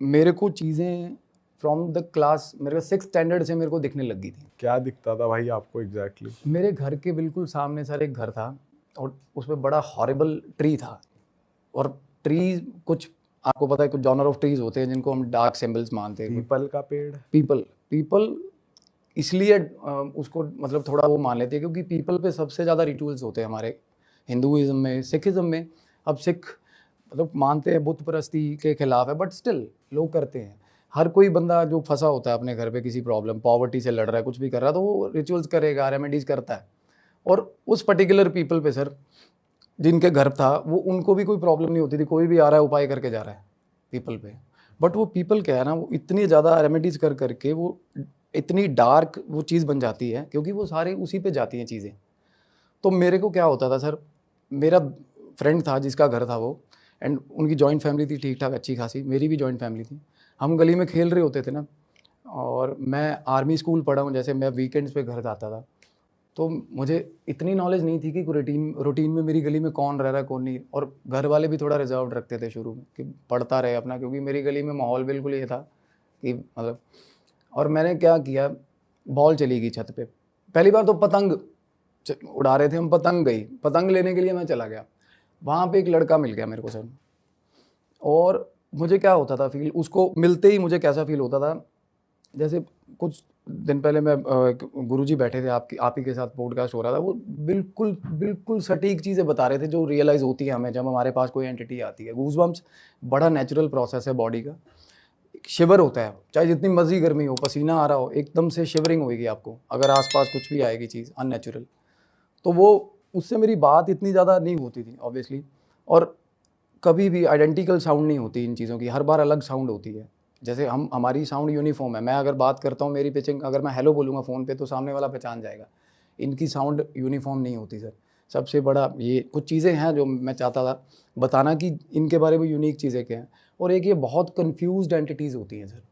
मेरे को चीज़ें फ्रॉम द क्लास मेरे 6th स्टैंडर्ड से मेरे को दिखने लग गई थी। क्या दिखता था भाई आपको एग्जैक्टली? मेरे घर के बिल्कुल सामने सर एक घर था और उसमें बड़ा हॉरिबल ट्री था। और ट्रीज कुछ आपको पता है कुछ जॉनर ऑफ ट्रीज होते हैं जिनको हम डार्क सिंबल्स मानते हैं। पीपल का पेड़? पीपल इसलिए उसको मतलब थोड़ा वो मान लेते हैं क्योंकि पीपल पे सबसे ज़्यादा रिचुअल्स होते हैं हमारे हिंदुइज्म में, सिखिज्म में। अब सिख मतलब मानते हैं बुत परस्ती के खिलाफ है, बट स्टिल लोग करते हैं। हर कोई बंदा जो फंसा होता है अपने घर पे किसी प्रॉब्लम, पॉवर्टी से लड़ रहा है, कुछ भी कर रहा है, तो वो रिचुअल्स करेगा, रेमेडीज करता है। और उस पर्टिकुलर पीपल पे सर जिनके घर था वो उनको भी कोई प्रॉब्लम नहीं होती थी, कोई भी आ रहा है उपाय करके जा रहा है पीपल पे। बट वो पीपल क्या है ना, वो इतनी ज़्यादा रेमेडीज कर करके वो इतनी डार्क वो चीज़ बन जाती है क्योंकि वो सारे उसी पे जाती हैं चीज़ें। तो मेरे को क्या होता था सर, मेरा फ्रेंड था जिसका घर था वो, एंड उनकी जॉइंट फैमिली थी ठीक ठाक अच्छी खासी, मेरी भी जॉइंट फैमिली थी। हम गली में खेल रहे होते थे ना, और मैं आर्मी स्कूल पढ़ा हूँ, जैसे मैं वीकेंड्स पे घर जाता था, तो मुझे इतनी नॉलेज नहीं थी कि रूटीन में मेरी गली में कौन रह रहा है कौन नहीं। और घर वाले भी थोड़ा रिजर्व रखते थे शुरू में कि पढ़ता रहे अपना, क्योंकि मेरी गली में माहौल बिल्कुल ये था कि मतलब। और मैंने क्या किया, बॉल चली गई छत पे। पहली बार तो पतंग उड़ा रहे थे हम, पतंग गई, पतंग लेने के लिए मैं चला गया, वहाँ पे एक लड़का मिल गया मेरे को सर। और मुझे क्या होता था फील, उसको मिलते ही मुझे कैसा फील होता था, जैसे कुछ दिन पहले मैं गुरुजी बैठे थे आप ही के साथ पॉडकास्ट हो रहा था, वो बिल्कुल बिल्कुल सटीक चीज़ें बता रहे थे जो रियलाइज़ होती है हमें जब हमारे पास कोई एंटिटी आती है। गूज़बम्प्स बड़ा नेचुरल प्रोसेस है बॉडी का, शिवर होता है, चाहे जितनी मर्जी गर्मी हो, पसीना आ रहा हो, एकदम से शिवरिंग होगी आपको अगर आसपास कुछ भी आएगी चीज़ अननेचुरल। तो वो उससे मेरी बात इतनी ज़्यादा नहीं होती थी ऑब्वियसली, और कभी भी आइडेंटिकल साउंड नहीं होती इन चीज़ों की, हर बार अलग साउंड होती है। जैसे हमारी साउंड यूनिफॉर्म है, मैं अगर बात करता हूँ मेरी पिचिंग, अगर मैं हेलो बोलूँगा फ़ोन पे तो सामने वाला पहचान जाएगा। इनकी साउंड यूनिफॉर्म नहीं होती सर। सबसे बड़ा ये कुछ चीज़ें हैं जो मैं चाहता था बताना कि इनके बारे में यूनिक चीज़ें क्या हैं। और एक ये बहुत कन्फ्यूज्ड एंटिटीज़ होती हैं सर,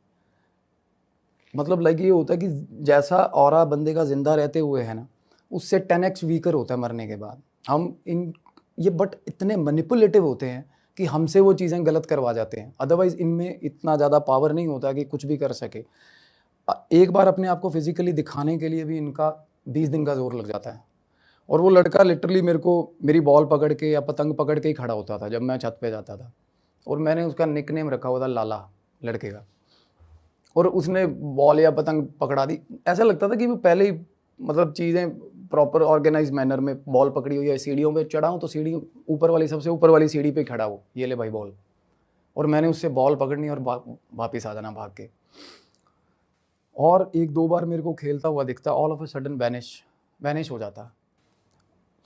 मतलब लाइक ये होता है कि जैसा ऑरा बंदे का ज़िंदा रहते हुए है ना, उससे 10x वीकर होता है मरने के बाद। हम इन ये बट इतने मैनिपुलेटिव होते हैं कि हमसे वो चीज़ें गलत करवा जाते हैं। अदरवाइज़ इनमें इतना ज़्यादा पावर नहीं होता कि कुछ भी कर सके। एक बार अपने आप को फिज़िकली दिखाने के लिए भी इनका 20 दिन का ज़ोर लग जाता है। और वो लड़का लिटरली मेरे को मेरी बॉल पकड़ के या पतंग पकड़ के ही खड़ा होता था जब मैं छत पे जाता था। और मैंने उसका निकनेम रखा हुआ था लाला, लड़के का। और उसने बॉल या पतंग पकड़ा दी, ऐसा लगता था कि वो पहले ही मतलब चीज़ें प्रॉपर ऑर्गेनाइज मैनर में बॉल पकड़ी हुई है। सीढ़ियों पे चढ़ा हूँ तो सीढ़ी ऊपर वाली सबसे ऊपर वाली सीढ़ी पे खड़ा हो, ये ले भाई बॉल, और मैंने उससे बॉल पकड़नी और वापस आ जाना भाग के। और एक दो बार मेरे को खेलता हुआ दिखता, all of a sudden vanish हो जाता।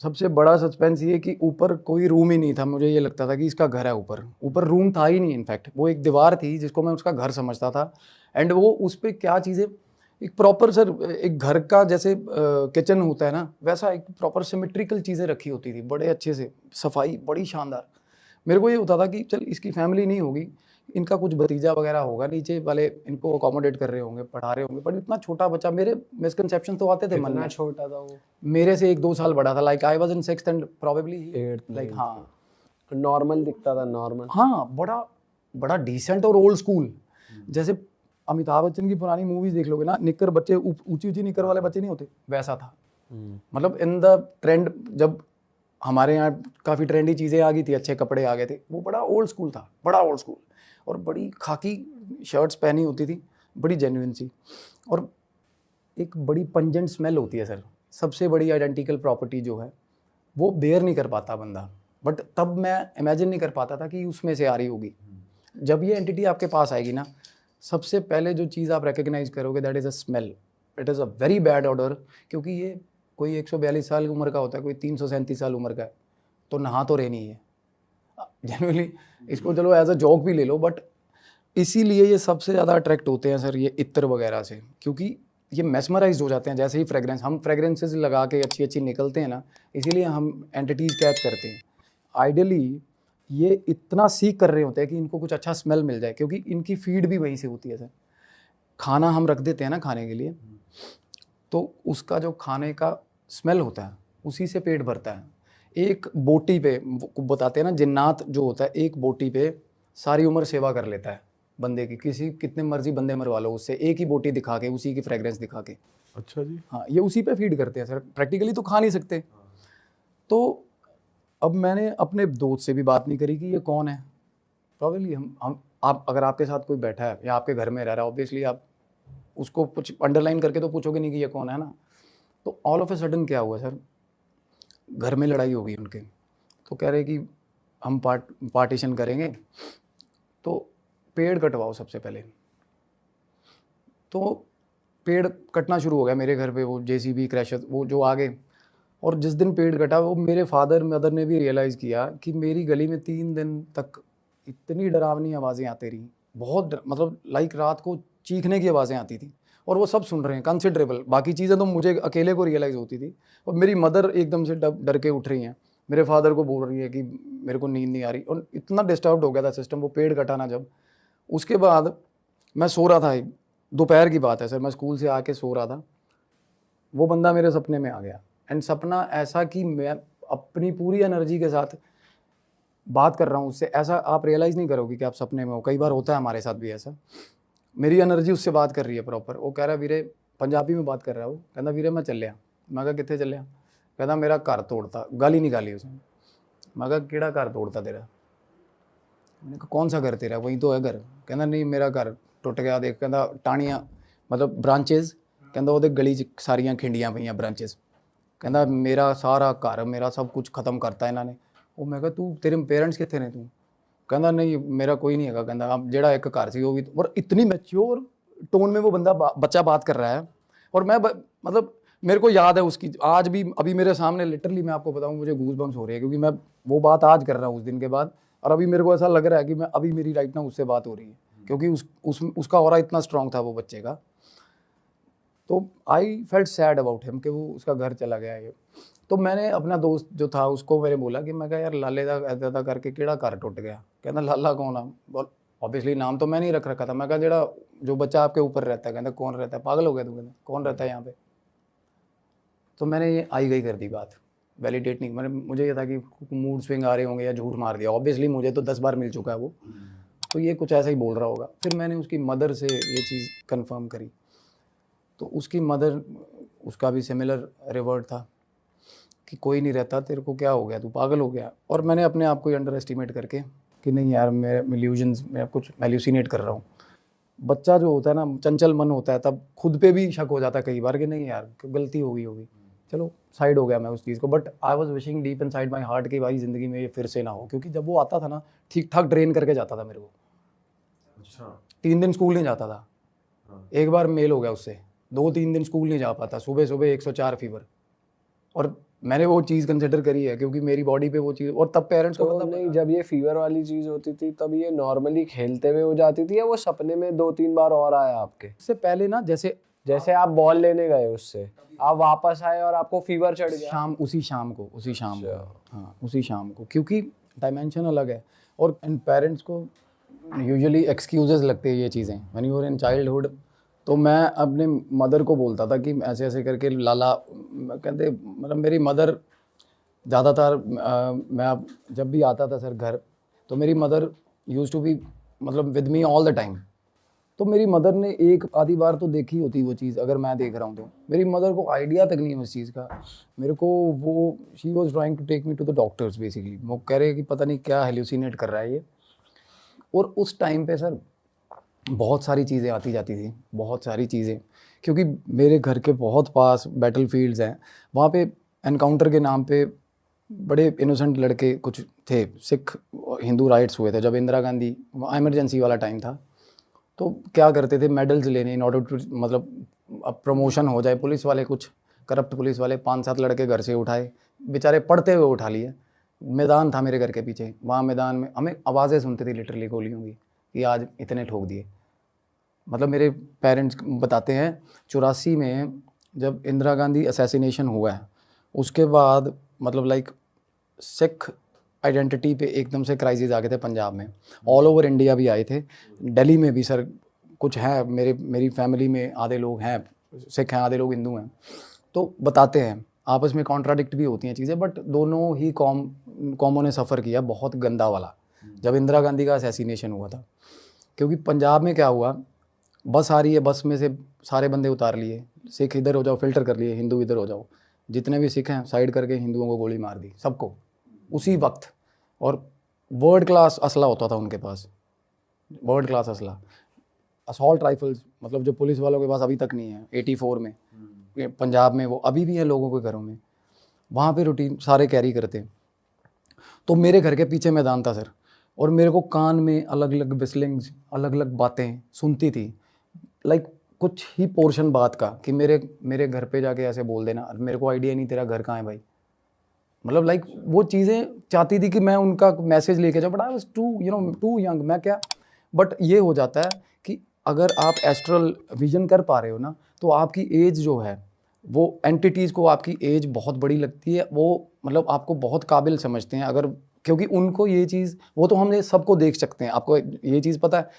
सबसे बड़ा सस्पेंस ये कि ऊपर कोई रूम ही नहीं था, मुझे ये लगता था कि इसका घर है। ऊपर रूम था ही नहीं, इनफैक्ट वो एक दीवार थी जिसको मैं उसका घर समझता था। एंड वो उस पर क्या चीज़ें, एक प्रॉपर सर एक घर का जैसे किचन होता है ना, वैसा एक प्रॉपर सिमेट्रिकल चीज़ें रखी होती थी बड़े अच्छे से, सफाई बड़ी शानदार। मेरे को ये होता था कि चल इसकी फैमिली नहीं होगी, इनका कुछ भतीजा वगैरह होगा, नीचे वाले इनको अकोमोडेट कर रहे होंगे, पढ़ा रहे होंगे। बट इतना छोटा बच्चा, मेरे मिसकंसेप्शन तो आते थे मन में। छोटा था वो? मेरे से 1-2 साल बड़ा था, like I was in 6th and probably 8th, like हाँ नॉर्मल दिखता था, नॉर्मल। हाँ, बड़ा डिसेंट और ओल्ड स्कूल। जैसे अमिताभ बच्चन की पुरानी मूवीज देख लोगे ना, निक्कर बच्चे ऊंची ऊंची निक्कर वाले बच्चे नहीं होते, वैसा था। मतलब इन द ट्रेंड, जब हमारे यहाँ काफ़ी ट्रेंडी चीज़ें आ गई थी, अच्छे कपड़े आ गए थे, वो बड़ा ओल्ड स्कूल था, बड़ा ओल्ड स्कूल। और बड़ी खाकी शर्ट्स पहनी होती थी, बड़ी जेन्युइन सी। और एक बड़ी पंजेंट स्मेल होती है सर, सबसे बड़ी आइडेंटिकल प्रॉपर्टी जो है वो बेयर नहीं कर पाता बंदा। बट तब मैं इमेजिन नहीं कर पाता था कि उसमें से आ रही होगी। जब ये एंटिटी आपके पास आएगी ना, सबसे पहले जो चीज़ आप रिकग्नाइज करोगे that is a smell. It is a very bad order, क्योंकि ये कोई 142 साल उम्र का होता है, कोई 337 साल उम्र का है, तो नहा तो रहे नहीं है जनरली। इसको चलो एज अ जोक भी ले लो, बट इसीलिए ये सबसे ज़्यादा अट्रैक्ट होते हैं सर ये इत्र वगैरह से, क्योंकि ये मेस्मराइज हो जाते हैं। जैसे ही फ्रेग्रेंस, हम फ्रेग्रेंसेस लगा के अच्छी अच्छी निकलते हैं ना, इसीलिए हम एंटिटीज़ कैच करते हैं। आइडियली ये इतना सीख कर रहे होते हैं कि इनको कुछ अच्छा स्मेल मिल जाए, क्योंकि इनकी फीड भी वहीं से होती है सर। खाना हम रख देते हैं ना खाने के लिए, तो उसका जो खाने का स्मेल होता है उसी से पेट भरता है। एक बोटी पे बताते हैं ना, जिन्नात जो होता है एक बोटी पे सारी उम्र सेवा कर लेता है, बंदे की, किसी कितने मर्जी बंदे मरवा लो उससे, एक ही बोटी दिखा के, उसी की फ्रेग्रेंस दिखा के। अच्छा जी। हाँ, ये उसी पे फीड करते हैं सर, प्रैक्टिकली तो खा नहीं सकते। तो अब मैंने अपने दोस्त से भी बात नहीं करी कि ये कौन है। प्रॉब्लली हम आप अगर आपके साथ कोई बैठा है या आपके घर में रह रहा है, ऑब्वियसली आप उसको कुछ अंडरलाइन करके तो पूछोगे नहीं कि ये कौन है ना। तो ऑल ऑफ ए सडन क्या हुआ सर, घर में लड़ाई हो गई उनके। तो कह रहे कि हम पार्टीशन करेंगे, तो पेड़ कटवाओ सबसे पहले। तो पेड़ कटना शुरू हो गया मेरे घर पे, वो जेसीबी क्रैशर वो जो आ गए। और जिस दिन पेड़ कटा, वो मेरे फादर मदर ने भी रियलाइज़ किया कि मेरी गली में 3 दिन तक इतनी डरावनी आवाज़ें आती रही, बहुत मतलब लाइक रात को चीखने की आवाज़ें आती थी, और वो सब सुन रहे हैं कंसिडरेबल। बाकी चीज़ें तो मुझे अकेले को रियलाइज़ होती थी, और मेरी मदर एकदम से डर के उठ रही हैं, मेरे फादर को बोल रही है कि मेरे को नींद नहीं आ रही, और इतना डिस्टर्ब हो गया था सिस्टम वो पेड़ कटाना जब। उसके बाद मैं सो रहा था, दोपहर की बात है सर, मैं स्कूल से आके सो रहा था, वो बंदा मेरे सपने में आ गया। एंड सपना ऐसा कि मैं अपनी पूरी एनर्जी के साथ बात कर रहा हूँ उससे, ऐसा आप रियलाइज़ नहीं करोगे कि आप सपने में हो। कई बार होता है हमारे साथ भी ऐसा, मेरी एनर्जी उससे बात कर रही है प्रॉपर। वो कह रहा है वीरे, पंजाबी में बात कर रहा है वो, कहता वीरे मैं चलिया। मैं कहा कितने चलिया? कहता मेरा घर तोड़ता, गाली निकाली उसने। मैं कहा केड़ा घर तोड़ता तेरा? मैंने कहा कौन सा घर तेरा, वही तो है घर। कहना नहीं मेरा घर टुट गया, देख कहता टाणियाँ मतलब ब्रांचेज, कहता वो गली च सारियां खिंडियां पईयां ब्रांचेज, कहता मेरा सारा घर मेरा सब कुछ खत्म करता इन्होंने। वो मैं कहा तू तेरे पेरेंट्स कितने ने तू? कहता नहीं मेरा कोई नहीं है, कहता अब जेड़ा एक घर सी वो भी। और इतनी मैच्योर टोन में वो बंदा बच्चा बात कर रहा है, और मैं मतलब मेरे को याद है उसकी आज भी, अभी मेरे सामने लिटरली मैं आपको बताऊं मुझे गूज बम्स हो रहे हैं, क्योंकि मैं वो बात आज कर रहा हूँ उस दिन के बाद, और अभी मेरे को ऐसा लग रहा है कि मैं अभी मेरी राइट ना उससे बात हो रही है, क्योंकि उसका ऑरा इतना स्ट्रांग था वो बच्चे का। तो I felt sad about him कि वो उसका घर चला गया ये। तो मैंने अपना दोस्त जो था उसको मैंने बोला कि मैं कहा यार लाले दा ऐदा करके केड़ा घर टुट गया? कहना लाला कौन है? बोल ऑब्वियसली नाम तो मैं नहीं रख रखा था। मैं कहा जेड़ा जो बच्चा आपके ऊपर रहता है। कहता कौन रहता है? पागल हो गया तू? कहता कौन रहता है यहाँ पे? तो मैंने ये आई गई कर दी बात, वैलिडेट नहीं। मैंने मुझे ये था कि मूड स्विंग आ रहे होंगे या झूठ मार दिया, ऑब्वियसली मुझे तो 10 बार मिल चुका है वो, तो ये कुछ ऐसा ही बोल रहा होगा। फिर मैंने उसकी मदर से ये चीज़ कंफर्म करी, तो उसकी मदर, उसका भी सिमिलर रिवर्ट था कि कोई नहीं रहता, तेरे को क्या हो गया, तू पागल हो गया। और मैंने अपने आप को ही अंडर एस्टिमेट करके कि नहीं यार मैं इल्यूजन्स में कुछ एल्यूसिनेट कर रहा हूँ। बच्चा जो होता है ना, चंचल मन होता है, तब खुद पे भी शक हो जाता है कई बार कि नहीं यार गलती हो गई होगी। चलो साइड हो गया मैं उस चीज़ को, but I was wishing deep in side my heart कि भाई ज़िंदगी में ये फिर से ना हो, क्योंकि जब वो आता था ना ठीक ठाक ड्रेन करके जाता था मेरे को। अच्छा। 3 दिन स्कूल नहीं जाता था, एक बार मेल हो गया उससे, 2-3 दिन स्कूल नहीं जा पाता, सुबह सुबह 104 फीवर। और मैंने वो चीज़ कंसिडर करी है क्योंकि मेरी बॉडी पे वो चीज़, और तब पेरेंट्स को तो पता नहीं, जब ये फीवर वाली चीज होती थी तब ये नॉर्मली खेलते हुए हो जाती थी, या वो सपने में 2-3 बार और आया आपके? इससे पहले ना, जैसे आप बॉल लेने गए, उससे आप वापस आए और आपको फीवर चढ़ गया? उसी शाम को हाँ उसी शाम को, क्योंकि डायमेंशन अलग है। और इन पेरेंट्स को यूजुअली एक्सक्यूजेस लगते हैं ये चीज़ें when you are in childhood. तो मैं अपने मदर को बोलता था कि ऐसे ऐसे करके लाला, कहते मतलब मेरी मदर ज़्यादातर मैं अब जब भी आता था सर घर, तो मेरी मदर यूज़ टू बी मतलब with me all the time. तो मेरी मदर ने एक आधी बार तो देखी होती वो चीज़, अगर मैं देख रहा हूँ तो मेरी मदर को आइडिया तक नहीं है उस चीज़ का। मेरे को वो she was trying to take me to the doctors basically, वो कह रहे कि पता नहीं क्या हेल्यूसिनेट कर रहा है ये। और उस टाइम पे सर बहुत सारी चीज़ें आती जाती थी, बहुत सारी चीज़ें, क्योंकि मेरे घर के बहुत पास बैटल फील्ड्स हैं। वहाँ पे एनकाउंटर के नाम पे बड़े इनोसेंट लड़के कुछ थे, सिख हिंदू राइट्स हुए थे जब इंदिरा गांधी, इमरजेंसी वाला टाइम था। तो क्या करते थे, मेडल्स लेने इन ऑर्डर टू, मतलब अब प्रमोशन हो जाए, पुलिस वाले कुछ करप्ट पुलिस वाले 5-7 लड़के घर से उठाए, बेचारे पढ़ते हुए उठा लिए। मैदान था मेरे घर के पीछे, वहाँ मैदान में हमें आवाज़ें सुनती थी लिटरली गोलियों की कि आज इतने ठोक दिए। मतलब मेरे पेरेंट्स बताते हैं 84 में जब इंदिरा गांधी असैसिनेशन हुआ है, उसके बाद मतलब लाइक सिख आइडेंटिटी पे एकदम से क्राइसिस आ गए थे पंजाब में, ऑल ओवर इंडिया भी आए थे, दिल्ली में भी सर कुछ है, मेरी फैमिली में आधे लोग हैं सिख हैं, आधे लोग हिंदू हैं। तो बताते हैं आपस में कॉन्ट्राडिक्ट भी होती हैं चीज़ें, बट दोनों ही कॉमों ने सफ़र किया बहुत गंदा वाला जब इंदिरा गांधी का असैसिनेशन हुआ था। क्योंकि पंजाब में क्या हुआ, बस आ रही है, बस में से सारे बंदे उतार लिए, सिख इधर हो जाओ फिल्टर कर लिए, हिंदू इधर हो जाओ, जितने भी सिख हैं साइड करके हिंदुओं को गोली मार दी सबको उसी वक्त। और वर्ल्ड क्लास असला होता था उनके पास, वर्ल्ड क्लास असला, असॉल्ट राइफल्स, मतलब जो पुलिस वालों के पास अभी तक नहीं है। 84 में ये पंजाब में वो अभी भी है लोगों के घरों में, वहाँ पे रूटीन सारे कैरी करते हैं। तो मेरे घर के पीछे मैदान था सर, और मेरे को कान में अलग अलग विस्लिंग्स, अलग अलग बातें सुनती थी, लाइक कुछ ही पोर्शन बात का कि मेरे घर पे जाके ऐसे बोल देना, मेरे को आइडिया नहीं तेरा घर कहाँ है भाई, मतलब लाइक वो चीज़ें चाहती थी कि मैं उनका मैसेज लेके जाऊँ, but I was too young, मैं क्या। बट ये हो जाता है कि अगर आप एस्ट्रल विजन कर पा रहे हो ना, तो आपकी एज जो है वो एंटिटीज़ को आपकी एज बहुत बड़ी लगती है, वो मतलब आपको बहुत काबिल समझते हैं, अगर क्योंकि उनको ये चीज़, वो तो हमने सबको देख सकते हैं, आपको ये चीज़ पता है,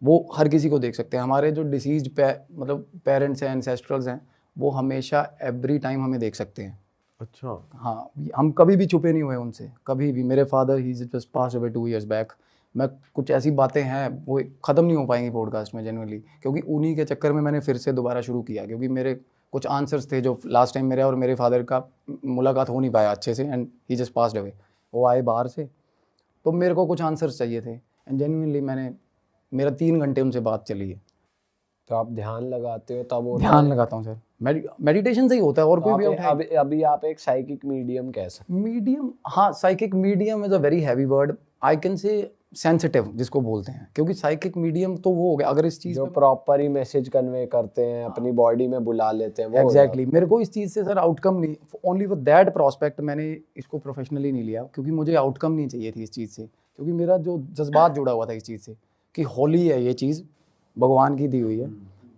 वो हर किसी को देख सकते हैं। हमारे जो डिसीज्ड मतलब पेरेंट्स हैं, एंसेस्ट्रल्स हैं, वो हमेशा एवरी टाइम हमें देख सकते हैं। अच्छा। हाँ, हम कभी भी छुपे नहीं हुए उनसे, कभी भी। मेरे father he just pass away 2 years बैक। मैं कुछ ऐसी बातें हैं वो ख़त्म नहीं हो पाएंगी पॉडकास्ट में जेन्युइनली, क्योंकि उन्हीं के चक्कर में मैंने फिर से दोबारा शुरू किया, क्योंकि मेरे कुछ आंसर्स थे जो लास्ट टाइम मेरे और मेरे फादर का मुलाकात हो नहीं पाया अच्छे से, and he just passed away. वो आए बाहर से, तो मेरे को कुछ आंसर्स चाहिए थे, एंड जेन्युइनली मेरा 3 घंटे उनसे बात चली है। तो आप ध्यान लगाते हो तब ध्यान लगाता हूँ सर, मेडिटेशन से ही होता है, और कोई भी अभी आप एक साइकिक मीडियम कह सकते मीडियम, हाँ, psychic medium is a very heavy word, I can say sensitive जिसको बोलते हैं, क्योंकि साइकिक मीडियम तो वो हो गया अगर इस चीज़ जो प्रॉपर ही मैसेज कन्वे करते हैं, अपनी बॉडी में बुला लेते हैं, वो एग्जैक्टली। मेरे को इस चीज़ से सर आउटकम नहीं, ओनली फॉर दैट प्रोस्पेक्ट मैंने इसको प्रोफेशनली नहीं लिया, क्योंकि मुझे आउटकम नहीं चाहिए थी इस चीज़ से, क्योंकि मेरा जो जज्बात जुड़ा हुआ था इस चीज़ से कि होली है ये चीज़, भगवान की दी हुई है,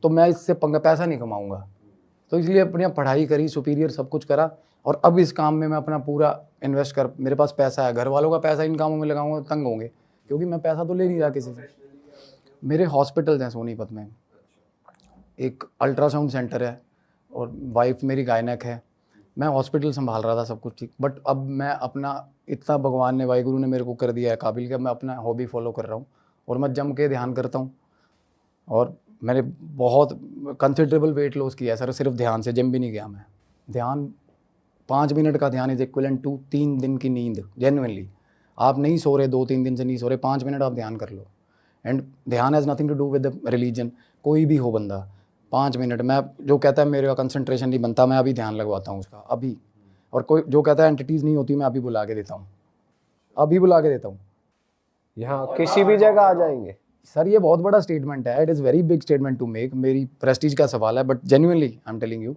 तो मैं इससे पैसा नहीं कमाऊँगा, तो इसलिए अपनी पढ़ाई करी, सुपीरियर सब कुछ करा, और अब इस काम में मैं अपना पूरा इन्वेस्ट कर, मेरे पास पैसा है, घर वालों का पैसा इन कामों में लगाऊंगा तो तंग होंगे, क्योंकि मैं पैसा तो ले नहीं रहा किसी से। मेरे हॉस्पिटल्स हैं सोनीपत में, एक अल्ट्रासाउंड सेंटर है, और वाइफ मेरी गायनक है, मैं हॉस्पिटल संभाल रहा था, सब कुछ ठीक। बट अब मैं अपना, इतना भगवान ने, वाहिगुरु ने मेरे को कर दिया है काबिल कि मैं अपना हॉबी फॉलो कर रहा हूँ, और मैं जम के ध्यान करता हूँ, और मैंने बहुत कंसिडरेबल वेट लॉस किया है सर, सिर्फ ध्यान से, जिम भी नहीं गया मैं। ध्यान 5 मिनट का ध्यान इज इक्विवेलेंट टू 3 दिन की नींद, जेन्युइनली। आप नहीं सो रहे, 2-3 दिन से नहीं सो रहे, 5 मिनट आप ध्यान कर लो, एंड ध्यान has nothing to do with religion, कोई भी हो बंदा, 5 मिनट, मैं जो कहता है मेरा कंसंट्रेशन नहीं बनता, मैं अभी ध्यान लगवाता हूँ उसका अभी, और कोई जो कहता है एंटिटीज़ नहीं होती, मैं अभी बुला के देता हूँ, अभी बुला के देता हूँ। यहाँ किसी भी जगह आ जाएंगे सर ये बहुत बड़ा स्टेटमेंट है, it is very big statement to make, मेरी प्रेस्टीज का सवाल है, but genuinely I am telling you,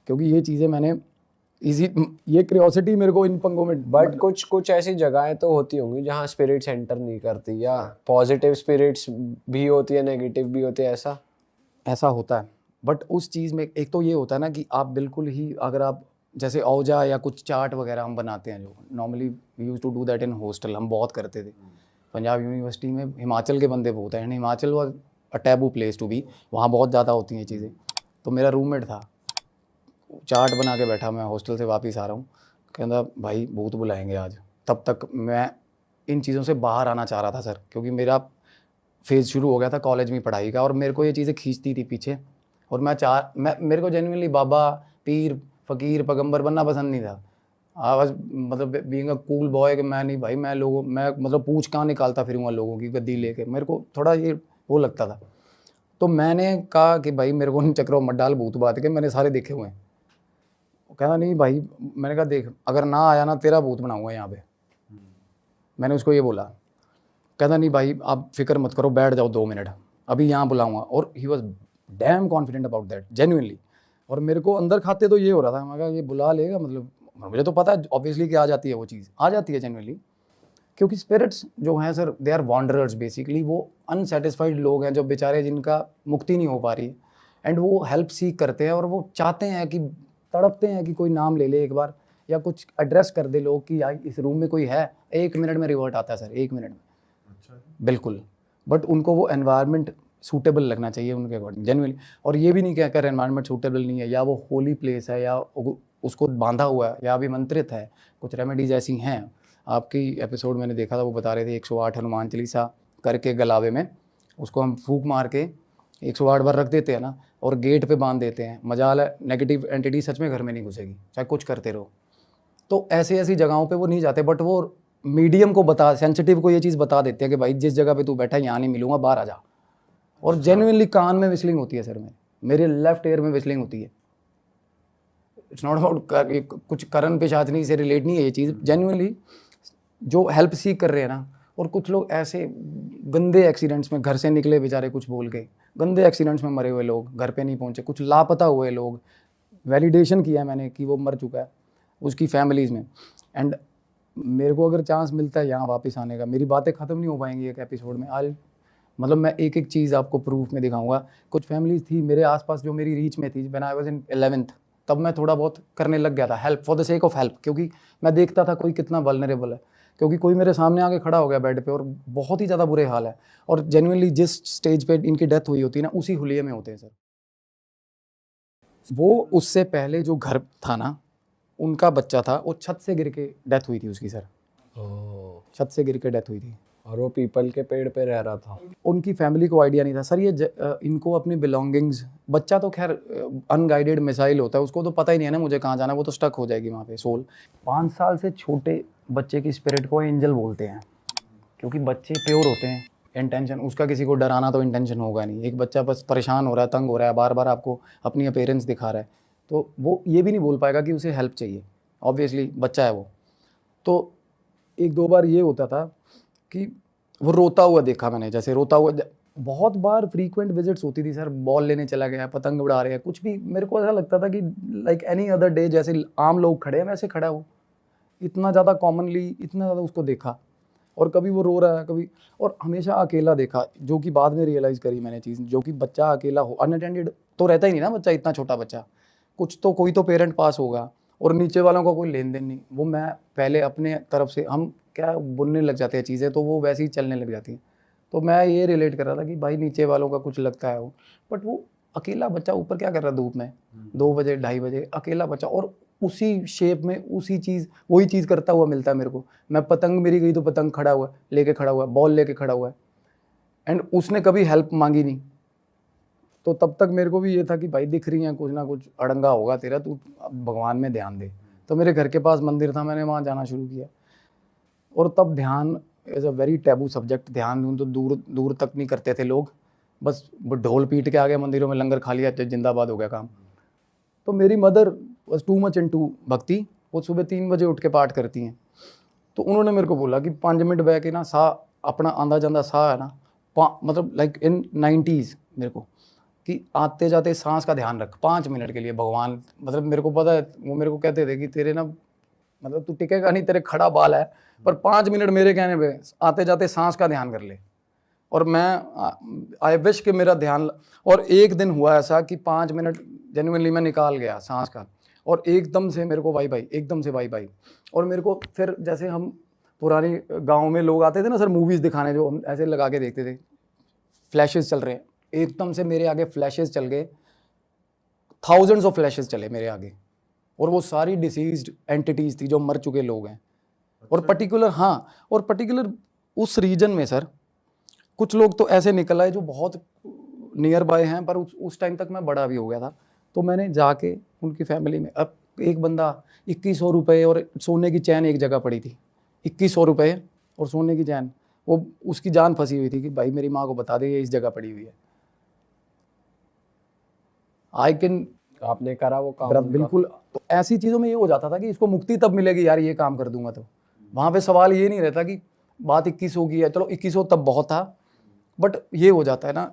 क्योंकि ये चीज़ें मैंने ये क्यूरियोसिटी मेरे को इन पंगों में। बट कुछ ऐसी जगहें तो होती होंगी जहाँ स्पिरिट सेंटर नहीं करती, या पॉजिटिव स्पिरिट्स भी होती है, नेगेटिव भी होती है, ऐसा होता है, बट उस चीज़ में एक तो ये होता है ना कि आप बिल्कुल ही, अगर आप जैसे औजा या कुछ चार्ट वगैरह हम बनाते हैं, जो normally use to do that in hostel, हम बहुत करते थे पंजाब यूनिवर्सिटी में। हिमाचल के बंदे बहुत हैं, Himachal was a taboo place to be, वहाँ बहुत ज़्यादा होती हैं चीज़ें। तो मेरा रूममेट था, चार्ट बना के बैठा, मैं हॉस्टल से वापस आ रहा हूँ, कहता भाई भूत बुलाएंगे आज। तब तक मैं इन चीज़ों से बाहर आना चाह रहा था सर, क्योंकि मेरा फेज़ शुरू हो गया था कॉलेज में पढ़ाई का, और मेरे को ये चीज़ें खींचती थी पीछे, और मेरे को जेन्युइनली बाबा, पीर, फ़कीर, पैगंबर बनना पसंद नहीं था। आज मतलब बीइंग अ कूल बॉय कि मैं नहीं भाई, मैं मतलब पूछ कहाँ निकालता फिरूँगा लोगों की गद्दी लेके, मेरे को थोड़ा ये वो लगता था। तो मैंने कहा कि भाई मेरे को इन चक्रों मत डाल भूत बात के, मैंने सारे देखे हुए हैं। वो कहना नहीं भाई, मैंने कहा देख अगर ना आया ना तेरा भूत बनाऊँगा यहाँ पे, मैंने उसको ये बोला। कहता नहीं भाई आप फिक्र मत करो, बैठ जाओ 2 मिनट, अभी यहाँ बुलाऊँगा। और he was damn confident about that genuinely, और मेरे को अंदर खाते तो ये हो रहा था, मैं कहा ये बुला लेगा, मतलब मुझे तो पता है ऑब्वियसली कि आ जाती है, वो चीज़ आ जाती है जेन्युइनली, क्योंकि स्पिरिट्स जो हैं sir they are wanderers basically, वो अनसेटिस्फाइड लोग हैं जो बेचारे, जिनका मुक्ति नहीं हो पा रही है, एंड वो हेल्प सीख करते हैं, और वो चाहते हैं कि, तड़पते हैं कि कोई नाम ले ले एक बार, या कुछ एड्रेस कर दे लोग कि यार इस रूम में कोई है। 1 मिनट में रिवर्ट आता है सर, 1 मिनट में। अच्छा। बिल्कुल, बट उनको वो एनवायरनमेंट सूटेबल लगना चाहिए उनके अकॉर्डिंग जेन्युइनली, और ये भी नहीं कहकर एनवायरनमेंट सूटेबल नहीं है, या वो होली प्लेस है, या उसको बांधा हुआ है, या अभिमंत्रित है। कुछ रेमेडीज़ ऐसी हैं, आपकी एपिसोड मैंने देखा था, वो बता रहे थे 108 हनुमान चालीसा करके गलावे में उसको हम फूंक मार के 108 बार रख देते हैं ना, और गेट पे बांध देते हैं, मजाल है नेगेटिव एंटिटी सच में घर में नहीं घुसेगी, चाहे कुछ करते रहो। तो ऐसी ऐसी जगहों पे वो नहीं जाते, बट वो मीडियम को बता, सेंसिटिव को ये चीज़ बता देते हैं कि भाई जिस जगह पे तू बैठा है यहाँ नहीं मिलूंगा, बाहर आ जा। और जेन्युइनली कान में विस्लिंग होती है सर, में मेरे लेफ्ट ईयर में विस्लिंग होती है। इट्स नॉट अबाउट कुछ करण पिशाचनी से रिलेट नहीं है ये चीज़, जेन्युइनली जो हेल्प सीख कर रहे हैं ना। और कुछ लोग ऐसे गंदे एक्सीडेंट्स में घर से निकले बेचारे कुछ बोल के, गंदे एक्सीडेंट्स में मरे हुए लोग, घर पे नहीं पहुंचे, कुछ लापता हुए लोग, वैलिडेशन किया है मैंने कि वो मर चुका है उसकी फैमिलीज़ में। एंड मेरे को अगर चांस मिलता है यहाँ वापस आने का, मेरी बातें ख़त्म नहीं हो पाएंगी एक एपिसोड में आज, मतलब मैं एक एक चीज़ आपको प्रूफ में दिखाऊंगा। कुछ फैमिलीज थी मेरे आसपास जो मेरी रीच में थी, when I was in 11th, तब मैं थोड़ा बहुत करने लग गया था help for the sake of help, क्योंकि मैं देखता था कोई कितना वल्नरेबल है, क्योंकि कोई मेरे सामने आके खड़ा हो गया बेड पे और बहुत ही ज़्यादा बुरे हाल है, और जेन्युइनली जिस स्टेज पे इनकी डेथ हुई होती है ना, उसी हुलिये में होते हैं सर। वो उससे पहले जो घर था ना, उनका बच्चा था, वो छत से गिर के डेथ हुई थी उसकी सर, छत से गिर के डेथ हुई थी। और वो पीपल के पेड़ पे रह रहा था। उनकी फैमिली को आइडिया नहीं था सर, ये इनको अपनी बिलोंगिंग्स, बच्चा तो खैर अनगाइडेड मिसाइल होता है, उसको तो पता ही नहीं है ना मुझे कहाँ जाना है, वो तो स्टक हो जाएगी वहाँ पे सोल। 5 साल से छोटे बच्चे की स्पिरिट को एंजल बोलते हैं, क्योंकि बच्चे प्योर होते हैं, इंटेंशन उसका किसी को डराना तो इंटेंशन होगा नहीं। एक बच्चा बस परेशान हो रहा है, तंग हो रहा है, बार बार आपको अपनी अपीयरेंस दिखा रहा है, तो वो ये भी नहीं बोल पाएगा कि उसे हेल्प चाहिए, ऑब्वियसली बच्चा है वो। तो 1-2 बार ये होता था कि वो रोता हुआ देखा मैंने, जैसे रोता हुआ बहुत बार फ्रीक्वेंट विजिट्स होती थी सर, बॉल लेने चला गया, पतंग उड़ा रहे हैं, कुछ भी, मेरे को ऐसा लगता था कि लाइक एनी अदर डे, जैसे आम लोग खड़े हैं वैसे खड़ा हो, इतना ज़्यादा कॉमनली, इतना ज़्यादा उसको देखा। और कभी वो रो रहा है, कभी, और हमेशा अकेला देखा, जो कि बाद में रियलाइज़ करी मैंने चीज़, जो कि बच्चा अकेला हो, अनअटेंडेड तो रहता ही नहीं ना बच्चा, इतना छोटा बच्चा, कुछ तो कोई तो पेरेंट पास होगा, और नीचे वालों का कोई लेन देन नहीं। वो मैं पहले अपने तरफ से, हम क्या बुनने लग जाते हैं चीज़ें, तो वो वैसे ही चलने लग जाती हैं। तो मैं ये रिलेट कर रहा था कि भाई नीचे वालों का कुछ लगता है वो, बट वो अकेला बच्चा ऊपर क्या कर रहा है धूप में, 2 बजे 2:30 बजे, अकेला बच्चा, और उसी शेप में उसी चीज़, वही चीज़ करता हुआ मिलता है मेरे को। मैं पतंग मेरी गई तो पतंग खड़ा हुआ है, लेके खड़ा हुआ है, बॉल लेके खड़ा हुआ है, एंड उसने कभी हेल्प मांगी नहीं। तो तब तक मेरे को भी ये था कि भाई दिख रही है, कुछ ना कुछ अड़ंगा होगा तेरा, तू भगवान में ध्यान दे। तो मेरे घर के पास मंदिर था, मैंने वहाँ जाना शुरू किया, और तब ध्यान is a very taboo subject. ध्यान तो दूर दूर तक नहीं करते थे लोग, बस ढोल पीट के आ गए मंदिरों में, लंगर खा लिया, जिंदाबाद हो गया काम। तो मेरी mother was too much into भक्ति, वो सुबह 3 बजे उठ के पाठ करती हैं। तो उन्होंने मेरे को बोला कि 5 मिनट बैठ के ना सा अपना आंदा जांदा सा है ना, मतलब लाइक इन 90s मेरे को, कि आते जाते सांस का ध्यान रख 5 मिनट के लिए भगवान, मतलब मेरे को पता है वो मेरे को कहते थे कि तेरे ना, मतलब तू टिकेगा नहीं, तेरे खड़ा बाल है, पर 5 मिनट मेरे कहने पे आते जाते सांस का ध्यान कर ले। और मैं आई विश कि मेरा ध्यान, और एक दिन हुआ ऐसा कि 5 मिनट जेन्युइनली मैं निकाल गया सांस का, और एकदम से मेरे को वाई भाई, एकदम से वाई भाई। और मेरे को फिर जैसे हम पुरानी गांव में लोग आते थे ना सर मूवीज़ दिखाने, जो हम ऐसे लगा के देखते थे, फ्लैशेस चल रहे हैं, एकदम से मेरे आगे फ्लैशेस चल गए, थाउजेंड्स ऑफ फ्लैशेस चले मेरे आगे, और वो सारी डिसीज्ड एंटिटीज़ थी जो मर चुके लोग हैं। और पर्टिकुलर, हाँ, और पर्टिकुलर उस रीजन में सर कुछ लोग तो ऐसे निकल आए जो बहुत नियर बाय हैं, पर उस टाइम तक मैं बड़ा भी हो गया था। तो मैंने जाके उनकी फैमिली में, अब एक बंदा 2100 रुपये और सोने की चैन एक जगह पड़ी थी, 2100 रुपये और सोने की चैन, वो उसकी जान फंसी हुई थी कि भाई मेरी माँ को बता दे ये इस जगह पड़ी हुई है। आई कैन, आपने करा वो काम उनका? बिल्कुल। तो ऐसी चीज़ों में ये हो जाता था कि इसको मुक्ति तब मिलेगी यार, ये काम कर दूंगा। तो वहाँ पे सवाल ये नहीं रहता कि बात 2100 की है, चलो 2100 तब बहुत था, बट ये हो जाता है ना,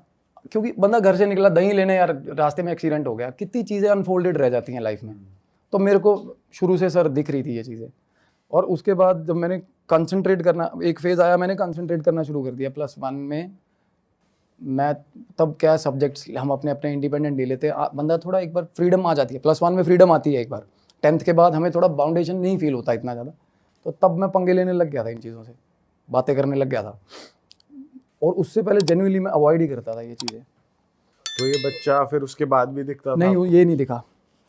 क्योंकि बंदा घर से निकला दही लेने, यार रास्ते में एक्सीडेंट हो गया, कितनी चीज़ें अनफोल्डेड रह जाती हैं लाइफ में। तो मेरे को शुरू से सर दिख रही थी ये चीज़ें। और उसके बाद जब मैंने कंसंट्रेट करना, एक फेज़ आया, मैंने कंसंट्रेट करना शुरू कर दिया +1 में। मैं तब क्या सब्जेक्ट्स हम अपने अपने इंडिपेंडेंट ले लेते हैं, बंदा थोड़ा एक बार फ्रीडम आ जाती है, +1 में फ्रीडम आती है एक बार, 10th के बाद हमें थोड़ा बाउंडेशन नहीं फील होता इतना ज़्यादा। तो तब मैं पंगे लेने लग गया था इन चीज़ों से, बातें करने लग गया था, और उससे पहले जेन्युइनली मैं अवॉइड ही करता था ये चीज़ें। तो ये बच्चा फिर उसके बाद भी दिखता था? नहीं, ये नहीं दिखा,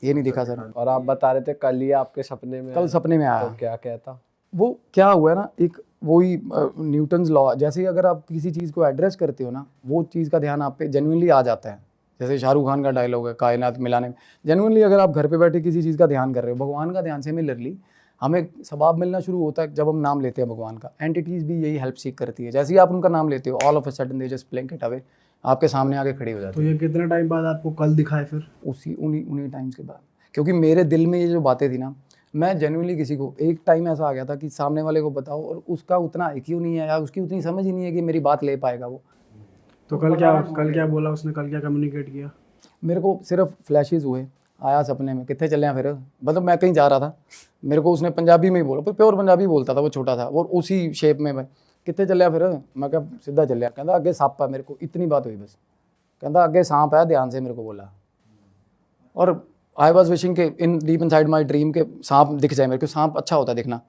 ये नहीं दिखा सर। और आप बता रहे थे कल ही आपके सपने में कल सपने में आया। तो क्या कहता? वो क्या हुआ है ना, एक वही न्यूटन्स लॉ, जैसे ही अगर आप किसी चीज़ को एड्रेस करते हो ना, वो चीज़ का ध्यान आप पे जेन्युइनली आ जाता है। जैसे शाहरुख खान का डायलॉग है कायनात मिलाने में, जेन्युइनली अगर आप घर पे बैठे किसी चीज़ का ध्यान कर रहे हो, भगवान का ध्यान, सिमिलरली हमें सवाब मिलना शुरू होता है जब हम नाम लेते हैं भगवान का। एंटिटीज़ भी यही हेल्प सीख करती है, जैसे ही आप उनका नाम लेते हो, all of a sudden they just blink it away, आपके सामने आके खड़ी हो जाती तो ये कितने टाइम बाद आपको कल दिखाए फिर? है उसी उन्हीं उन्हीं टाइम्स के बाद। क्योंकि मेरे दिल में ये जो बातें थी ना, मैं जेन्युइनली किसी को, एक टाइम ऐसा आ गया था कि सामने वाले को बताओ और उसका उतना IQ नहीं है या उसकी उतनी समझ ही नहीं है कि मेरी बात ले पाएगा वो। तो कल क्या बोला उसने, कल क्या कम्युनिकेट किया? मेरे को सिर्फ फ्लैशेस हुए, आया सपने में, कितने चले हैं फिर, मतलब मैं कहीं जा रहा था, मेरे को उसने पंजाबी में ही बोला, प्योर पंजाबी बोलता था, वो छोटा था और उसी शेप में, मैं कितने चले फिर, मैं क्या सीधा चलिया, कहता अगे सांप है, मेरे को इतनी बात हुई बस, कहता अगे सांप है, ध्यान से, मेरे को बोला। और आई वॉज विशिंग के इन deep in side my dream के सांप दिख जाए मेरे को। सांप अच्छा होता है दिखना,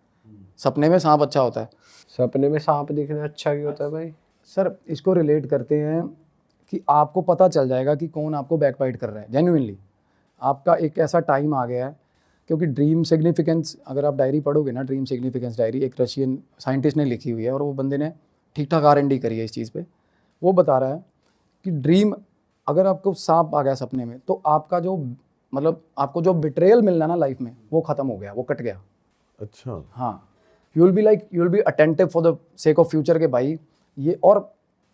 सपने में सांप अच्छा होता है। सपने में सांप दिखना अच्छा क्यों होता है भाई? सर इसको रिलेट करते हैं कि आपको पता चल जाएगा कि कौन आपको बैकबाइट कर रहा है। जेन्युइनली आपका एक ऐसा टाइम आ गया है, क्योंकि ड्रीम सिग्निफिकेंस, अगर आप डायरी पढ़ोगे ना, ड्रीम सिग्निफिकेंस डायरी, एक रशियन साइंटिस्ट ने लिखी हुई है और वो बंदे ने ठीक ठाक R&D करी है इस चीज़ पे। वो बता रहा है कि ड्रीम, अगर आपको सांप आ गया सपने में, तो आपका जो, मतलब आपको जो बिट्रेयल मिलना ना लाइफ में, वो ख़त्म हो गया, वो कट गया। अच्छा। हाँ, you will be attentive for the sake of future के भाई ये। और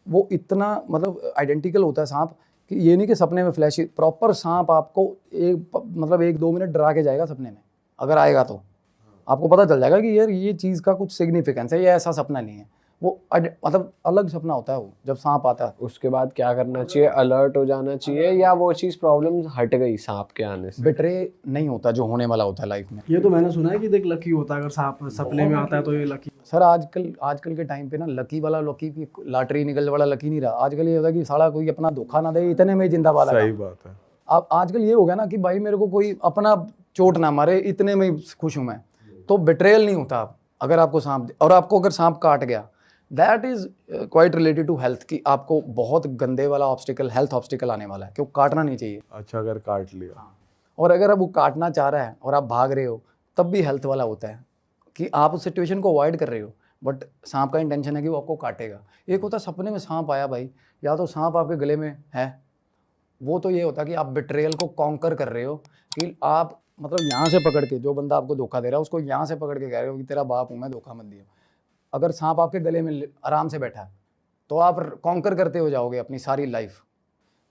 वो इतना मतलब आइडेंटिकल होता है सांप कि ये नहीं कि सपने में फ्लैश, प्रॉपर सांप आपको मतलब 1-2 मिनट डरा के जाएगा सपने में, अगर आएगा तो आपको पता चल जाएगा कि यार ये चीज़ का कुछ सिग्निफिकेंस है, ये ऐसा सपना नहीं है, वो मतलब अलग सपना होता है वो जब सांप आता है। उसके बाद क्या करना चाहिए? अलर्ट हो जाना चाहिए या वो चीज़ प्रॉब्लम हट गई सांप के आने से? बिट्रे नहीं होता जो होने वाला होता है लाइफ में। ये तो मैंने सुना है कि देख लकी होता है, अगर सांप सपने में आता है तो ये लकी। सर आजकल के टाइम पे ना लकी वाला, लकी की लॉटरी निकल वाला लकी नहीं रहा। आजकल ये होता है कि साला कोई अपना धोखा ना दे, इतने में जिंदाबाद है। सही बात है। अब आजकल ये हो गया ना कि भाई मेरे को कोई अपना चोट ना मारे, इतने में ही खुश हूँ मैं, तो बिट्रेयल नहीं होता। अगर आपको सांप, और आपको अगर सांप काट गया, that is quite related to health, कि आपको बहुत गंदे वाला ऑब्स्टिकल, हेल्थ ऑब्स्टिकल आने वाला है, क्यों काटना नहीं चाहिए। अच्छा, अगर काट लिया। और अगर अब वो काटना चाह रहा है और आप भाग रहे हो, तब भी हेल्थ वाला होता है कि आप उस सिचुएशन को अवॉइड कर रहे हो, बट सांप का इंटेंशन है कि वो आपको काटेगा। एक होता है सपने में सांप आया भाई, या तो सांप आपके गले में है, वो तो ये होता है कि आप बिट्रेयल को कॉन्कर कर रहे हो, कि आप मतलब यहाँ से पकड़ के, जो बंदा आपको धोखा दे रहा है उसको यहाँ से पकड़ के कह रहे हो कि तेरा बाप हूँ मैं, धोखा मत दियो। अगर सांप आपके गले में आराम से बैठा है तो आप कॉन्कर करते हो जाओगे अपनी सारी लाइफ।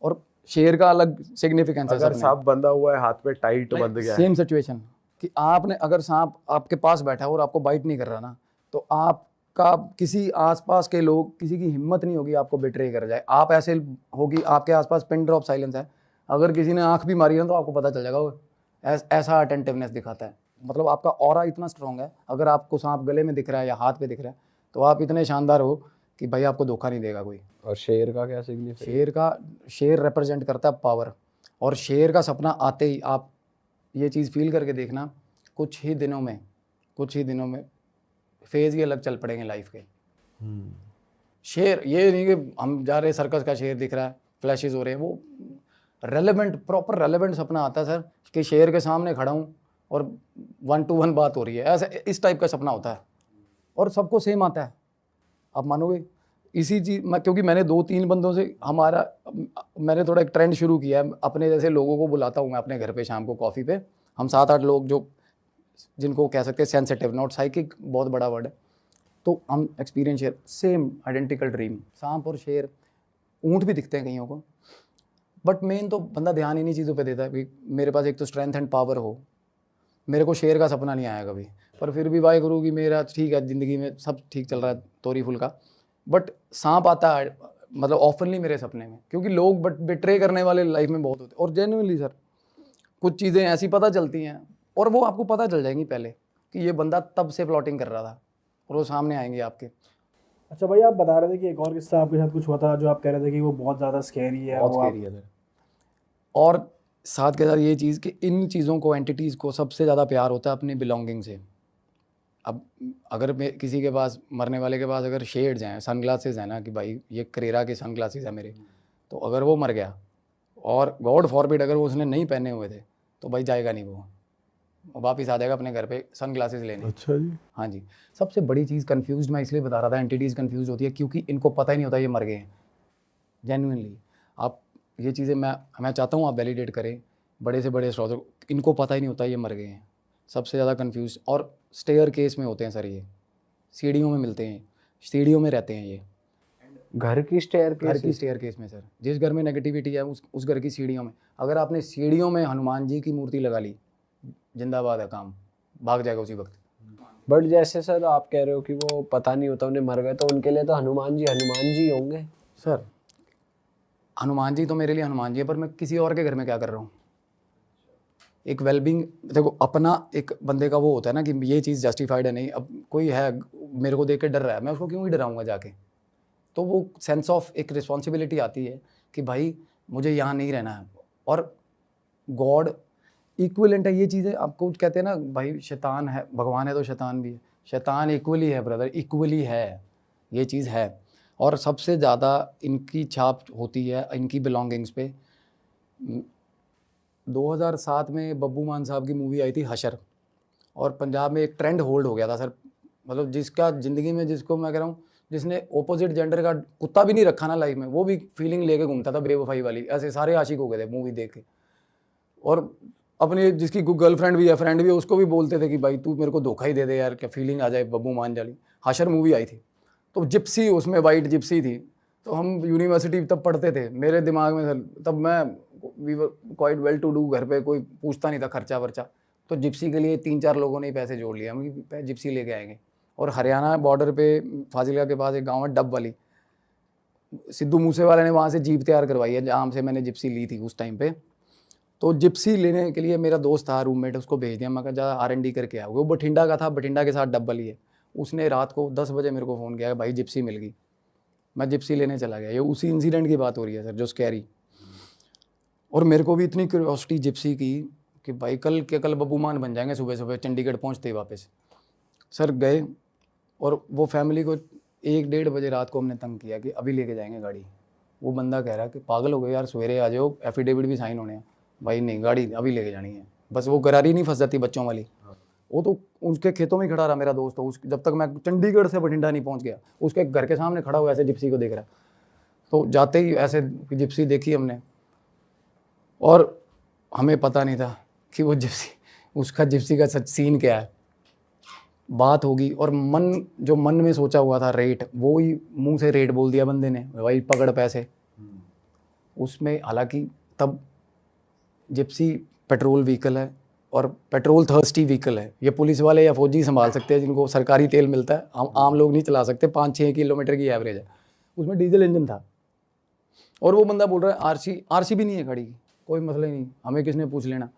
और शेर का अलग सिग्निफिकेंस है। अगर सांप बंधा हुआ है, हाथ पे टाइट बंध गया है, सेम सिचुएशन कि आपने, अगर सांप आपके पास बैठा है और आपको बाइट नहीं कर रहा ना, तो आपका किसी आसपास के लोग, किसी की हिम्मत नहीं होगी आपको बिट्रे कर जाए। आप ऐसे होगी, आपके आसपास पिन ड्रॉप साइलेंस है, अगर किसी ने आंख भी मारी है तो आपको पता चल जाएगा। वो ऐसा अटेंटिवनेस दिखाता है, मतलब आपका ऑरा इतना स्ट्रॉन्ग है। अगर आपको सांप गले में दिख रहा है या हाथ पे दिख रहा है, तो आप इतने शानदार हो कि भाई आपको धोखा नहीं देगा कोई। और शेर का क्या सिग्निफिकेंस? शेर रिप्रेजेंट करता है पावर। और शेर का सपना आते ही आप ये चीज़ फील करके देखना, कुछ ही दिनों में फेज ही अलग चल पड़ेंगे लाइफ के। शेर ये नहीं कि हम जा रहे सर्कस का शेर दिख रहा है, फ्लैशेस हो रहे हैं, वो रेलेवेंट, प्रॉपर रेलेवेंट सपना आता है सर, कि शेर के सामने खड़ा हूँ और 1-to-1 बात हो रही है, ऐसा इस टाइप का सपना होता है। और सबको सेम आता है, आप मानोगे। इसी चीज़ क्योंकि मैंने 2-3 बंदों से मैंने थोड़ा एक ट्रेंड शुरू किया है, अपने जैसे लोगों को बुलाता हूँ मैं अपने घर पे शाम को कॉफ़ी पे। हम 7-8 लोग, जो जिनको कह सकते हैं सेंसिटिव, नॉट साइकिक, बहुत बड़ा वर्ड है, तो हम experience share, same identical dream. सांप और शेर, ऊँट भी दिखते हैं कईयों को, बट मेन तो बंदा ध्यान इन्हीं चीज़ों पे देता है कि मेरे पास एक तो स्ट्रेंथ एंड पावर हो। मेरे को शेर का सपना नहीं आया कभी, पर फिर भी वाहे गुरु कि मेरा ठीक है, ज़िंदगी में सब ठीक चल रहा है, तोरी फुल का। बट सांप आता है मतलब ऑफनली मेरे सपने में, क्योंकि लोग बिट्रे करने वाले लाइफ में बहुत होते हैं। और जेन्युइनली सर, कुछ चीज़ें ऐसी पता चलती हैं, और वो आपको पता चल जाएंगी पहले कि ये बंदा तब से प्लॉटिंग कर रहा था, और वो सामने आएंगे आपके। अच्छा भाई, आप बता रहे थे कि एक और किस्सा आपके साथ कुछ हुआ था, जो आप कह रहे थे कि वो बहुत ज़्यादा स्कैरी है। बहुत स्कैरी है सर। और साथ के साथ ये चीज़ कि इन चीज़ों को, एंटिटीज़ को सबसे ज़्यादा प्यार होता है अपनी बिलोंगिंग से। अब अगर मैं किसी के पास, मरने वाले के पास अगर शेड्स हैं, सनग्लासेस हैं ना, कि भाई ये करेरा के सनग्लासेस हैं मेरे, तो अगर वो मर गया, और गॉड फॉरबिड अगर वो उसने नहीं पहने हुए थे, तो भाई जाएगा नहीं वो। वो वापस आ जाएगा अपने घर पे सन ग्लासेस लेने। अच्छा जी। हाँ जी। सबसे बड़ी चीज़ कंफ्यूज मैं इसलिए बता रहा था, एंटिटीज़ कंफ्यूज होती है क्योंकि इनको पता ही नहीं होता ये मर गए हैं। जेन्युइनली आप ये चीज़ें मैं चाहता हूँ आप वैलिडेट करें, बड़े से बड़े एस्ट्रोलॉजर, इनको पता ही नहीं होता ये मर गए हैं। सबसे ज़्यादा कंफ्यूज और स्टेयर केस में होते हैं सर, ये सीढ़ियों में मिलते हैं, सीढ़ियों में रहते हैं ये, घर की स्टेयर घर की स्टेयर केस में सर। जिस घर में नेगेटिविटी है उस घर की सीढ़ियों में, अगर आपने सीढ़ियों में हनुमान जी की मूर्ति लगा ली, जिंदाबाद है, काम भाग जाएगा उसी वक्त। बट जैसे सर आप कह रहे हो कि वो पता नहीं होता उन्हें मर गए, तो उनके लिए तो हनुमान जी होंगे। सर हनुमान जी तो मेरे लिए हनुमान जी है, पर मैं किसी और के घर में क्या कर रहा हूँ। एक वेलबींग देखो, अपना एक बंदे का वो होता है ना कि ये चीज़ जस्टिफाइड है नहीं। अब कोई है मेरे को देख के डर रहा है, मैं उसको क्यों ही डराऊंगा जाके। तो वो सेंस ऑफ एक रिस्पॉन्सिबिलिटी आती है कि भाई मुझे यहाँ नहीं रहना है। और गॉड इक्विवेलेंट है, ये चीज़ें आपको कहते हैं ना भाई, शैतान है, भगवान है तो शैतान भी है। शैतान इक्वली है ब्रदर, इक्वली है, ये चीज़ है। और सबसे ज़्यादा इनकी छाप होती है इनकी बिलोंगिंग्स पे। 2007 में बब्बू मान साहब की मूवी आई थी हशर, और पंजाब में एक ट्रेंड होल्ड हो गया था सर। मतलब जिसका ज़िंदगी में, जिसको मैं कह रहा हूँ, जिसने ऑपोजिट जेंडर का कुत्ता भी नहीं रखा ना लाइफ में, वो भी फीलिंग लेके घूमता था बेवफाई वाली। ऐसे सारे आशिक हो गए थे मूवी देख के। और अपनी जिसकी गर्लफ्रेंड भी है, फ्रेंड भी है, उसको भी बोलते थे कि भाई तू मेरे को धोखा ही दे दे यार, क्या फीलिंग आ जाए बब्बू मान जाली। हशर मूवी आई थी, तो जिप्सी उसमें वाइट जिप्सी थी। तो हम यूनिवर्सिटी तब पढ़ते थे, मेरे दिमाग में सर तब मैं we were quite well to do, घर पे कोई पूछता नहीं था खर्चा वर्चा। तो जिप्सी के लिए 3-4 लोगों ने ही पैसे जोड़ लिया, हम कि जिप्सी लेके आएंगे। और हरियाणा बॉर्डर पे फाजिलका के पास एक गाँव है डब वाली, सिद्धू मूसेवाले ने वहाँ से जीप तैयार करवाई है जहाँ से मैंने जिप्सी ली थी उस टाइम पे। तो जिप्सी लेने के लिए मेरा दोस्त था रूममेट, उसको भेज दिया। मैं कहा जा R&D करके आओगे। वो बठिंडा का था, बठिंडा के साथ डब्बल ही है। उसने रात को 10 बजे मेरे को फ़ोन किया, भाई जिप्सी मिल गई। मैं जिप्सी लेने चला गया। ये उसी इंसिडेंट की बात हो रही है सर, जो स्कैरी। और मेरे को भी इतनी क्यूरियोसिटी जिप्सी की कि भाई कल बब्बू मान बन जाएंगे। सुबह सुबह चंडीगढ़ पहुँचते ही वापस सर गए, और वो फैमिली को 1-1:30 बजे रात को हमने तंग किया कि अभी लेके जाएंगे गाड़ी। वो बंदा कह रहा है कि पागल हो गए यार, सवेरे आ जाओ, एफिडेविट भी साइन होने हैं। भाई नहीं, गाड़ी अभी लेके जानी है। बस वो गरारी नहीं फंस जाती बच्चों वाली। वो तो उसके खेतों में खड़ा रहा मेरा दोस्त। तो जब तक मैं चंडीगढ़ से बठिंडा नहीं पहुंच गया, उसके घर के सामने खड़ा हुआ ऐसे जिप्सी को देख रहा। तो जाते ही ऐसे जिप्सी देखी हमने, और हमें पता नहीं था कि वो जिप्सी, उसका जिप्सी का सच सीन क्या है। बात होगी, और जो मन में सोचा हुआ था रेट, वो ही मुंह से रेट बोल दिया बंदे ने, भाई पकड़ पैसे। उसमें हालांकि तब जिप्सी पेट्रोल व्हीकल है और पेट्रोल थर्स्टी व्हीकल है। ये पुलिस वाले या फौजी संभाल सकते हैं जिनको सरकारी तेल मिलता है, आम लोग नहीं चला सकते। 5-6 किलोमीटर की एवरेज है। उसमें डीजल इंजन था, और वो बंदा बोल रहा है आरसी भी नहीं है गाड़ी की, कोई मसला ही नहीं, हमें किसने पूछ लेना,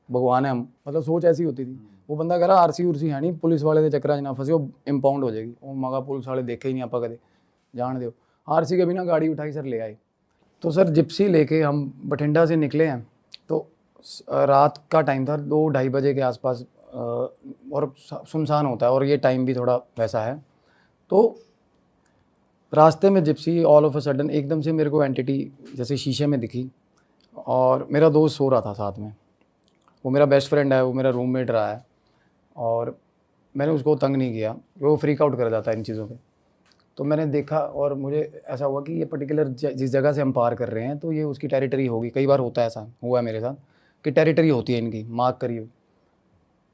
भगवान है हम। मतलब सोच ऐसी होती थी। वो बंदा कह रहा आरसी उर्सी है नहीं, पुलिस वाले के चक्कर ना फंसे, वो इम्पाउंड हो जाएगी। वो मगा पुलिस वाले देखे ही नहीं आप कदे, जान दो। आरसी के बिना गाड़ी उठाई सर ले आए। तो सर जिप्सी लेके हम बठिंडा से निकले हैं। तो रात का टाइम था, 2-2:30 बजे के आसपास, और सुनसान होता है, और ये टाइम भी थोड़ा वैसा है। तो रास्ते में Gypsy all of a sudden एकदम से मेरे को एंटिटी जैसे शीशे में दिखी, और मेरा दोस्त सो रहा था साथ में। वो मेरा बेस्ट फ्रेंड है, वो मेरा रूममेट रहा है, और मैंने उसको तंग नहीं किया, वो फ्रीक आउट कर जाता है इन चीज़ों पे। तो मैंने देखा, और मुझे ऐसा हुआ कि ये पर्टिकुलर जिस जगह से हम पार कर रहे हैं तो ये उसकी टेरिटरी होगी। कई बार होता है, ऐसा हुआ है मेरे साथ कि टेरिटरी होती है इनकी, मार्क करी हो।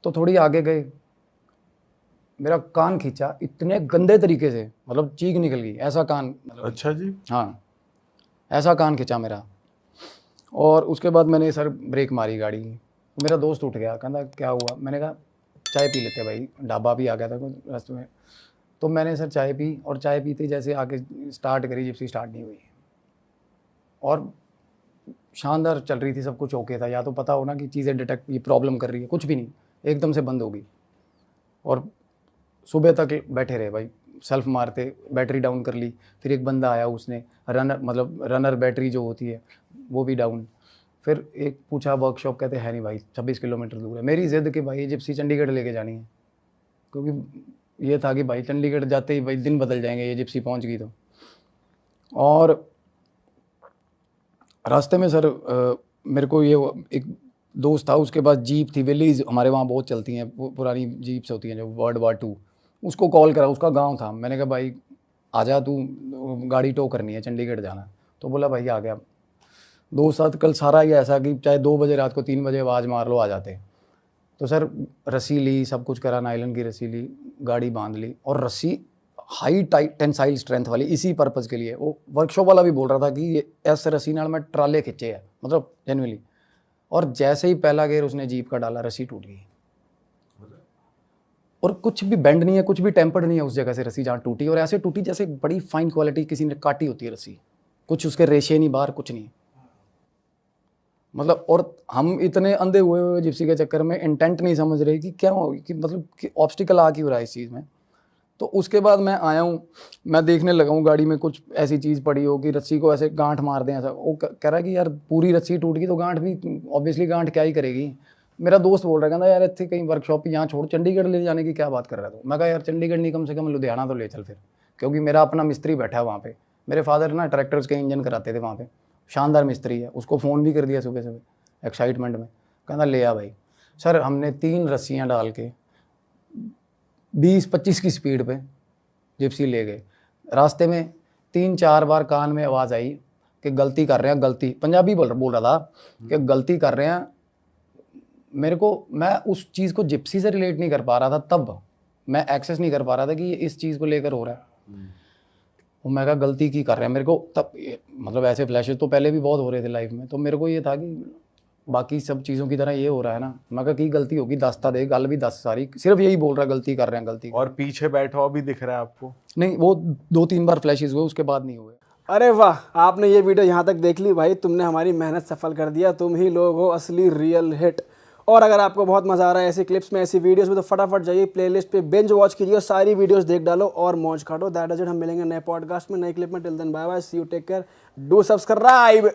तो थोड़ी आगे गए, मेरा कान खींचा इतने गंदे तरीके से, मतलब चीख निकल गई, ऐसा कान, मतलब अच्छा जी। हाँ, ऐसा कान खींचा मेरा। और उसके बाद मैंने सर ब्रेक मारी गाड़ी की। मेरा दोस्त उठ गया, कहता क्या हुआ। मैंने कहा चाय पी लेते भाई, ढाबा भी आ गया था रास्ते में। तो मैंने सर चाय पी, और चाय पीते जैसे आके स्टार्ट करी, जिप्सी स्टार्ट नहीं हुई। और शानदार चल रही थी, सब कुछ ओके था। या तो पता हो ना कि चीज़ें डिटेक्ट, ये प्रॉब्लम कर रही है, कुछ भी नहीं, एकदम से बंद हो गई। और सुबह तक बैठे रहे भाई, सेल्फ मारते, बैटरी डाउन कर ली। फिर एक बंदा आया, उसने रनर बैटरी जो होती है वो भी डाउन। फिर एक पूछा वर्कशॉप, कहते हैं नहीं भाई, 26 किलोमीटर दूर है। मेरी ज़िद कि भाई जिप्सी चंडीगढ़ लेके जानी है, क्योंकि ये था कि भाई चंडीगढ़ जाते ही भाई दिन बदल जाएंगे, ये जिप्सी पहुंच गई तो। और रास्ते में सर मेरे को ये एक दोस्त था, उसके पास जीप थी, विलीज हमारे वहाँ बहुत चलती हैं, पुरानी जीप्स होती हैं जो World War II। उसको कॉल करा, उसका गांव था। मैंने कहा भाई आजा तू, गाड़ी टो करनी है, चंडीगढ़ जाना है। तो बोला भाई आ गया। दोस्त साथ कल सारा ही ऐसा कि चाहे 2 बजे रात को 3 बजे आवाज़ मार लो आ जाते। तो सर रस्सी ली, सब कुछ करा, नायलन की रस्सी ली, गाड़ी बांध ली, और रस्सी हाई टेंसाइल स्ट्रेंथ वाली, इसी पर्पज़ के लिए। वो वर्कशॉप वाला भी बोल रहा था कि ये ऐसे रस्सी नाल मैं ट्राले खिंचे है, मतलब जेन्युइनली। और जैसे ही पहला गेयर उसने जीप का डाला, रस्सी टूट गई। और कुछ भी बेंड नहीं है, कुछ भी टेम्पर्ड नहीं है उस जगह से रस्सी जहाँ टूटी, और ऐसे टूटी जैसे बड़ी फाइन क्वालिटी किसी ने काटी होती है रस्सी, कुछ उसके रेशे नहीं बाहर, कुछ नहीं मतलब। और हम इतने अंधे हुए जिप्सी के चक्कर में इंटेंट नहीं समझ रहे कि क्या हो, कि मतलब कि ऑब्स्टिकल आ क्यों रहा है इस चीज़ में। तो उसके बाद मैं आया हूँ, मैं देखने लगा हूँ गाड़ी में कुछ ऐसी चीज़ पड़ी हो कि रस्सी को ऐसे गांठ मार दें ऐसा। वो कह रहा है कि यार पूरी रस्सी टूट गई तो गांठ भी, ऑब्वियसली गांठ क्या ही करेगी। मेरा दोस्त बोल रहा है, कहता यार इतने कहीं वर्कशॉप यहाँ छोड़, चंडीगढ़ ले जाने की क्या बात कर रहा था। मैं कहा यार चंडीगढ़ नहीं, कम से कम लुधियाना तो ले चल फिर, क्योंकि मेरा अपना मिस्त्री बैठा है वहाँ पे। मेरे फादर ना ट्रैक्टर्स के इंजन कराते थे वहाँ पे, शानदार मिस्त्री है। उसको फ़ोन भी कर दिया सुबह सुबह एक्साइटमेंट में, कहना ले आ भाई। सर हमने 3 रस्सियाँ डाल के 20-25 की स्पीड पे जिप्सी ले गए। रास्ते में 3-4 बार कान में आवाज़ आई कि गलती कर रहे हैं, गलती, पंजाबी बोल रहा था कि गलती कर रहे हैं। मेरे को, मैं उस चीज़ को जिप्सी से रिलेट नहीं कर पा रहा था, तब मैं एक्सेस नहीं कर पा रहा था कि ये इस चीज़ को लेकर हो रहा है। और मैं कहा गलती की कर रहे हैं मेरे को, तब मतलब ऐसे फ्लैशेस तो पहले भी बहुत हो रहे थे लाइफ में। तो मेरे को ये था कि बाकी सब चीज़ों की तरह ये हो रहा है ना। मैं कहा की गलती होगी, दसता दे, गल भी 10 सारी, सिर्फ यही बोल रहा है गलती कर रहे हैं, गलती। और पीछे बैठा हुआ भी दिख रहा है आपको? नहीं, वो 2-3 बार फ्लैशेस हुए, उसके बाद नहीं हुए। अरे वाह, आपने ये वीडियो यहाँ तक देख ली भाई, तुमने हमारी मेहनत सफल कर दिया। तुम ही लोग हो असली रियल हिट। और अगर आपको बहुत मजा आ रहा है ऐसी क्लिप्स में, ऐसी वीडियोस में, तो फटाफट जाइए प्लेलिस्ट पे बिंज वॉच कीजिए, सारी वीडियोस देख डालो और मौज काटो। That is it. हम मिलेंगे नए पॉडकास्ट में, नए क्लिप में। Till then bye bye, see you, take care, do subscribe.